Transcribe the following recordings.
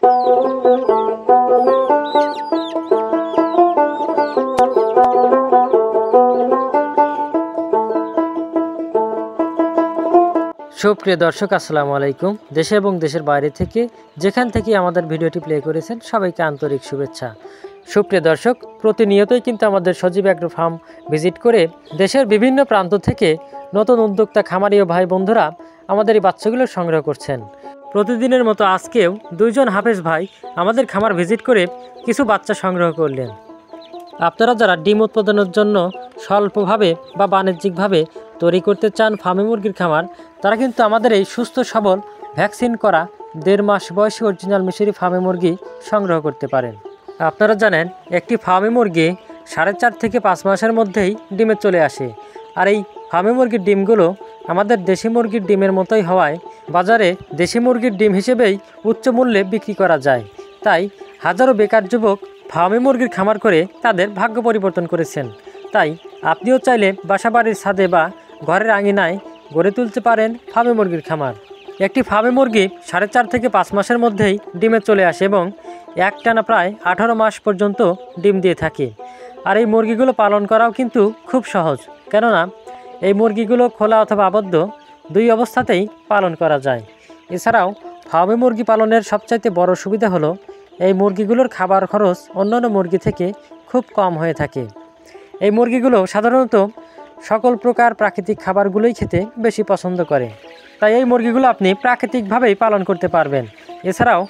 সুপ্রিয় দর্শক, আসসালামু আলাইকুম। দেশে এবং দেশের বাইরে থেকে যেখান থেকে আমাদের ভিডিওটি প্লে করেছেন সবাইকে আন্তরিক শুভেচ্ছা। সুপ্রিয় দর্শক, প্রতিনিয়তই কিন্তু আমাদের সজীব অ্যাগ্রো ফার্ম ভিজিট করে দেশের বিভিন্ন প্রান্ত থেকে নতুন উদ্যোক্তা খামারি ও ভাই বন্ধুরা আমাদের এই বাচ্চাগুলো সংগ্রহ করছেন। প্রতিদিনের মতো আজকেও দুইজন হাফেজ ভাই আমাদের খামার ভিজিট করে কিছু বাচ্চা সংগ্রহ করলেন। আপনারা যারা ডিম উৎপাদনের জন্য স্বল্পভাবে বা বাণিজ্যিকভাবে তৈরি করতে চান ফার্মি মুরগির খামার, তারা কিন্তু আমাদের এই সুস্থ সবল ভ্যাকসিন করা 1.5 মাস বয়সী অরিজিনাল মিশরি ফার্মি মুরগি সংগ্রহ করতে পারেন। আপনারা জানেন, একটি ফার্মি মুরগি 4.5 থেকে 5 মাসের মধ্যেই ডিমে চলে আসে। আর এই ফার্মি মুরগির ডিমগুলো আমাদের দেশি মুরগির ডিমের মতোই হওয়ায় বাজারে দেশি মুরগির ডিম হিসেবেই উচ্চ মূল্যে বিক্রি করা যায়। তাই হাজারো বেকার যুবক ফার্মি মুরগির খামার করে তাদের ভাগ্য পরিবর্তন করেছেন। তাই আপনিও চাইলে বাসাবাড়ির ছাদে বা ঘরের আঙিনায় গড়ে তুলতে পারেন ফার্মি মুরগির খামার। একটি ফার্মি মুরগি 4.5 থেকে 5 মাসের মধ্যেই ডিমে চলে আসে এবং একটানা প্রায় 18 মাস পর্যন্ত ডিম দিয়ে থাকে। আর এই মুরগিগুলো পালন করাও কিন্তু খুব সহজ, কেননা এই মুরগিগুলো খোলা অথবা আবদ্ধ দুই অবস্থাতেই পালন করা যায়। এছাড়াও ফার্মি মুরগি পালনের সবচাইতে বড় সুবিধা হলো এই মুরগিগুলোর খাবার খরচ অন্যান্য মুরগি থেকে খুব কম হয়ে থাকে। এই মুরগিগুলো সাধারণত সকল প্রকার প্রাকৃতিক খাবারগুলোই খেতে বেশি পছন্দ করে, তাই এই মুরগিগুলো আপনি প্রাকৃতিকভাবেই পালন করতে পারবেন। এছাড়াও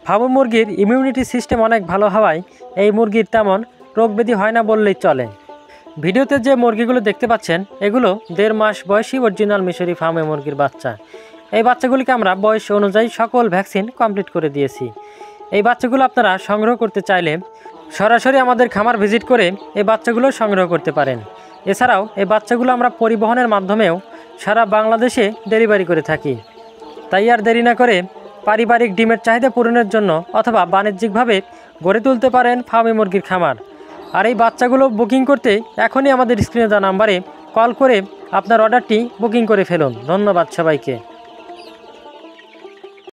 ফার্মি মুরগির ইমিউনিটি সিস্টেম অনেক ভালো হওয়ায় এই মুরগির তেমন রোগব্যাধি হয় না বললেই চলে। ভিডিওতে যে মুরগিগুলো দেখতে পাচ্ছেন এগুলো 1.5 মাস বয়সী অরিজিনাল মিশরি ফার্মি মুরগির বাচ্চা। এই বাচ্চাগুলিকে আমরা বয়স অনুযায়ী সকল ভ্যাকসিন কমপ্লিট করে দিয়েছি। এই বাচ্চাগুলো আপনারা সংগ্রহ করতে চাইলে সরাসরি আমাদের খামার ভিজিট করে এই বাচ্চাগুলো সংগ্রহ করতে পারেন। এছাড়াও এই বাচ্চাগুলো আমরা পরিবহনের মাধ্যমেও সারা বাংলাদেশে ডেলিভারি করে থাকি। তাই আর দেরি না করে পারিবারিক ডিমের চাহিদা পূরণের জন্য অথবা বাণিজ্যিকভাবে গড়ে তুলতে পারেন ফার্মি মুরগির খামার। আর এই বাচ্চাগুলো বুকিং করতে এখনই আমাদের স্ক্রিনে দেওয়া নাম্বারে কল করে আপনার অর্ডারটি বুকিং করে ফেলুন। ধন্যবাদ সবাইকে।